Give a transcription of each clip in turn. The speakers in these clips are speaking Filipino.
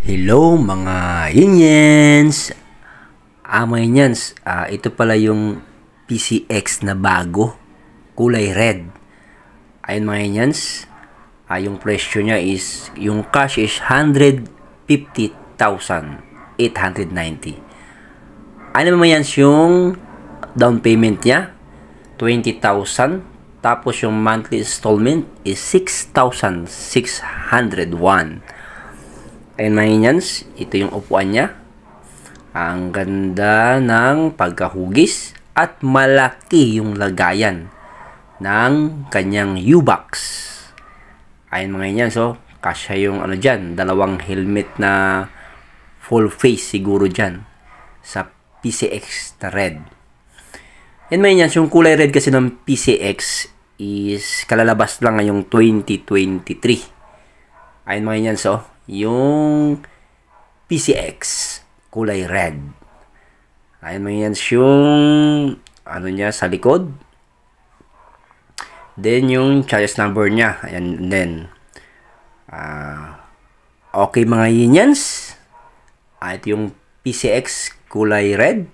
Hello mga Yins! Mga Yins, ito pala yung PCX na bago, kulay red. Ayun mga Yins, yung presyo niya is, yung cash is 150,890. Ano mga Yins yung down payment niya? 20,000. Tapos yung monthly installment is 6,601. Ayun mga Yins, ito yung upuan niya. Ang ganda ng pagkahugis at malaki yung lagayan ng kanyang U-box. Ayun mga Yins, so kasya yung dyan, dalawang helmet na full face siguro dyan sa PCX na red. Ayun mga Yins, yung kulay red kasi ng PCX is kalalabas lang ngayong 2023. Ayun mga Yins, so yung PCX kulay red. Ayun mga yan yung niya sa likod. Then yung charges number niya. Ayan then. Okay mga yans. Ito yung PCX kulay red.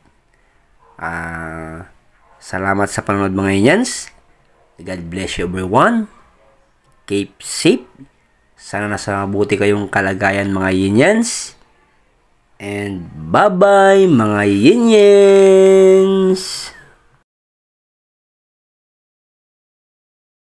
Salamat sa panonood mga yans. God bless you everyone. Keep safe. Sana nasa mabuti kayong kalagayan mga yinyans. And bye-bye mga yinyans!